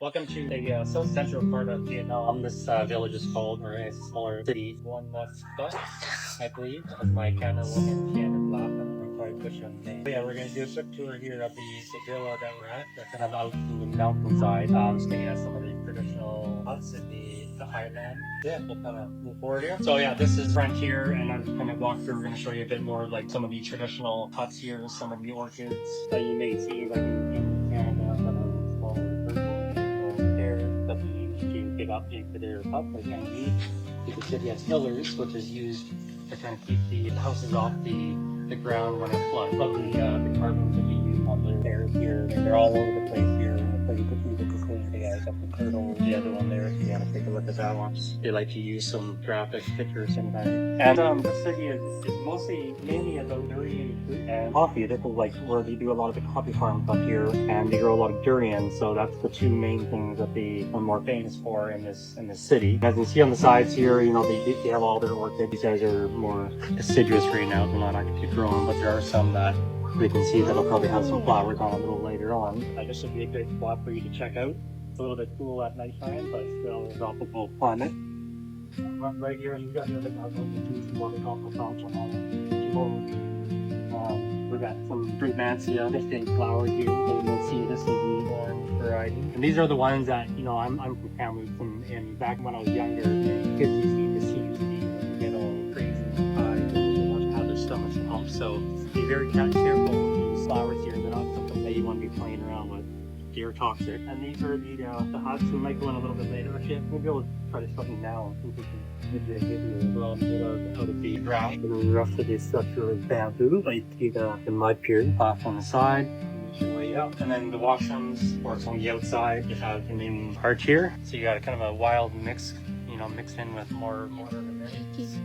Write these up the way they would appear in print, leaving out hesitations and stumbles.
Welcome to the south central part of Vietnam. This village is called, or a smaller city, Buon Mas Bus, I believe, as my Canada woman Shannon Lapham. I'm probably butchering the name. But yeah, we're going to do a quick tour here of the villa that we're at. They're kind of out in the mountainside, staying at some of the traditional huts in the highland. Yeah, we'll kind of move forward here. So yeah, this is Frontier, and I'm kind of walk through. We're going to show you a bit more like some of the traditional huts here, some of the orchids that you may see like in Canada, but smaller version. To pick up into their hut like underneath. You can see it has pillars, which is used to kind of keep the houses off the ground when it floods. Love the carvings that you use on the stairs here. And they're all over the place here. So you can see the got the turtle, the other one there, if you want to take a look at that one. They like to use some graphic pictures sometimes. And the city is mainly about durian and coffee. This is like where they do a lot of the coffee farms up here, and they grow a lot of durian. So that's the two main things that they are more famous for in this city. As you see on the sides here, you know they have all their orchids. These guys are more deciduous right now; they're not actually growing, but there are some that we can see that'll probably have some flowers on a little later on. This would be a good spot for you to check out. It's a little bit cool at nighttime, but still a tropical climate. Right here, you've got the other guys with the water tropical fountain on it. We've got some Brigmansia, distinct flowers here. So you'll see this is the orange variety. And these are the ones that, you know, I'm from Kamloops, and back when I was younger, kids used to get all crazy and high, they want to have their stomachs pumped. So be very careful with these flowers here. They're not something that you want to be playing around with. They're toxic. And these are the huts. We might go in a little bit later. Actually, maybe we'll try to something now. I think we can give you as well out of the ground. And the rest of the structure is bamboo. Like the mud pier off on the side. Your way up. And then the washrooms, or it's on the outside, you have the main part here. So you got kind of a wild mix, you know, mixed in with more modern amenities.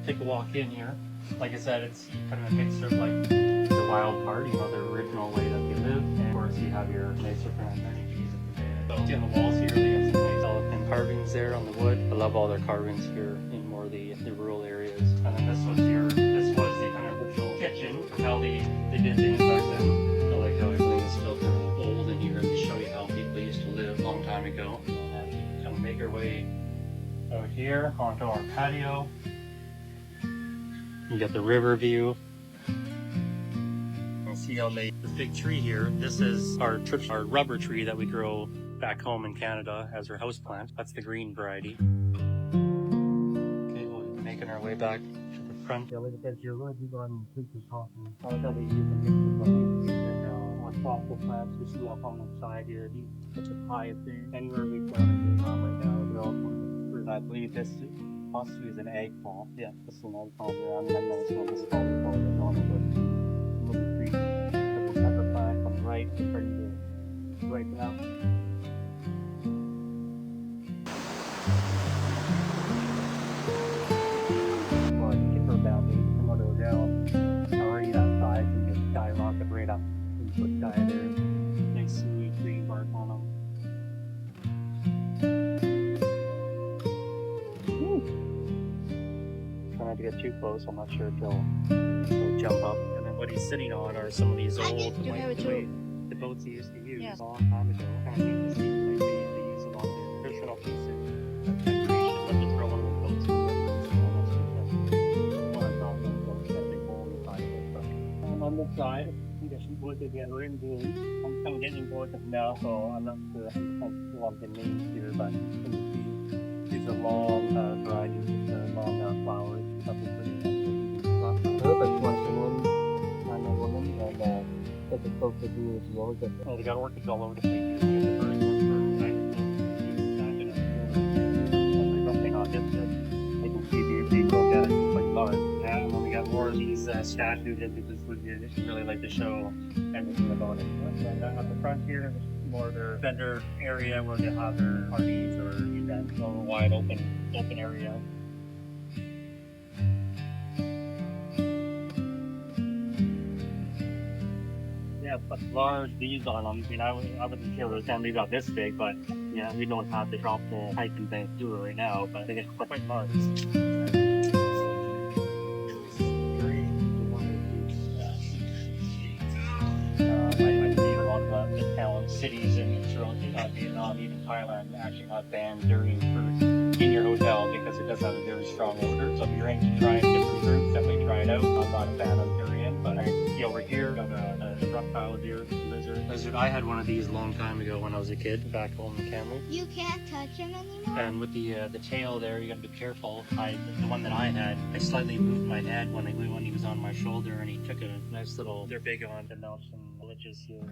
Take a walk in here. Like I said, it's kind of a mix of like the wild part, you know, the original way that they live, and of course you have your nicer kind of amenities at the end. So see on the walls here, they have some nice elephant carvings there on the wood. I love all their carvings here in more the rural areas. And then this was the kind of original kitchen, how they did things back then. I like how everything is still kind of old in here to show you how people used to live a long time ago. And kind of make our way out here onto our patio. You got the river view. You see on this big tree here, this is our rubber tree that we grow back home in Canada as our house plant. That's the green variety. Okay, we're making our way back to the front. Yeah, like I said, you're going to be on the talking. I like how they use a mix of on tropical plants. You see up on the side here, it's a hyacinth. Anywhere we go right now, they're all, I believe this possibly is an egg plant. Yeah, this is an egg plant here. And then this one is called the normal, but little tree. The pepper plant on the right, right now. Or skipper boundary, similar to down. Already that size, and just skyrocket right up. And put sky there. Nice sweet green bark on them. Trying to get too close, I'm not sure if he'll jump up. And then what he's sitting on are some of these old, like the boats he used to use a long time ago. Kind of neat to see, like they use a lot of the traditional pieces of decoration, but just throw one of the boats on this side. I guess you would again, we're in blue. I'm kind of getting bored with now, so I'm not sure what the names here, but you can see these are long varieties of long flowers. Something pretty nice. But one woman, and that's a close to do as well. Oh, they got orchids all over the place. Something on this that you can see the people get quite large. And then we got more of these statues that we really like to show everything about it. And then at the front here, more their vendor area where they have their parties or events, or wide open area. Yeah, but large leaves on them. I mean, I wasn't sure it was going to be about this big, but yeah, we don't have the tropical hiking things to do it right now, but I think it's quite large. I see a lot of the town cities in Toronto. Vietnam, even Thailand, actually not banned durian fruit in your hotel because it does have a very strong odor. So if you're into trying different fruits, definitely try it out. I'm not a fan of durian, but I see over here, got a reptile deer, lizard. I had one of these a long time ago when I was a kid, back home in Kamloops. You can't touch him anymore? And with the tail there, you gotta be careful. The one that I had, I slightly moved my head when he was on my shoulder, and he took a nice little. They're big on the mountain villages here.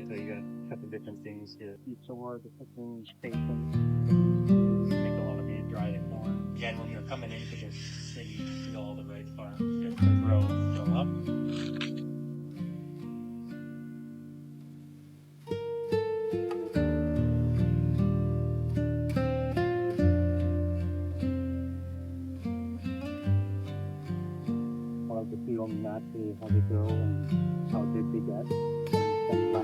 So you got a couple different things to eat toward the cooking station. Make a lot of you dry it more. Again, when you're coming into this city, you see all the right farms that grow still up. To feel naturally how they grow and how big they get. And by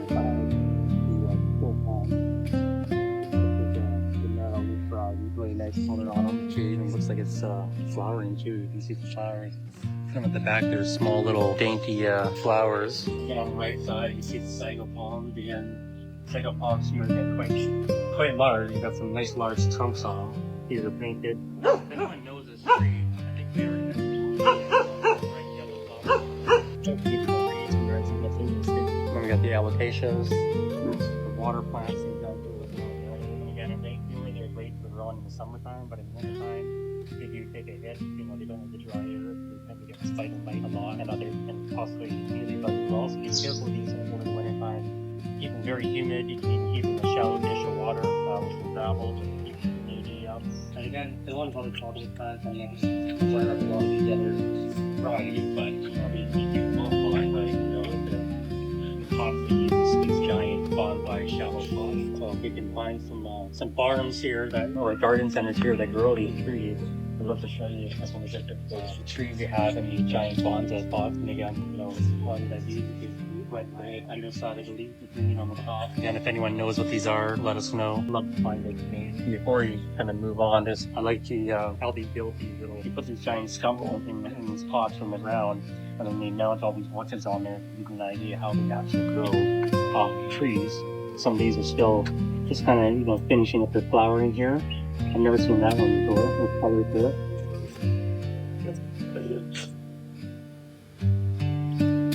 full palm. The narrow leaf really nice color on them. It even looks like it's flowering too. You can see the flowers. And at the back there's small little dainty flowers. And on the right side you see the sago palm. The sago palms here get quite large. You got some nice large trunks on them. These are painted. If anyone knows this tree, I think they already Then we got the allocations, the water plants, and again, they're great for growing in the summertime, but in the wintertime, they do take a hit. They don't have the dry air, they tend to get spider bite a lot, and possibly humidity bug as well. So be careful with these in the wintertime. Keep them very humid. You can even keep them in a shallow dish of water with some gravel to keep the humidity up. And again, the ones on the tropical plants, I'm not aware of a lot of these other varieties, but we do multiply constantly use these giant bonsai shallow pots. So we can find some farms here or garden centers here that grow these trees. I'd love to show you some of the trees they have in these giant bonsai pots. And again, one that you wet the underside of the leaf, the green on the top. And if anyone knows what these are, let us know. I'd love to find those names. Before you kind of move on, I like to how they build these you put these giant stumps in these pots from the ground, and then they mount all these orchids on there to give you an idea how they actually grow off the trees. Some of these are still just kind of finishing up their flowering here. I've never seen that one before with color to it.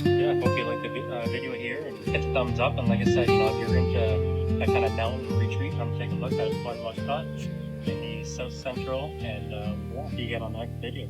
Yeah, I hope you like the video here and hit the thumbs up. And like I said, if you're into that kind of mountain retreat, come take a look at Fort Muscat in the South Central, and see you again on the next video.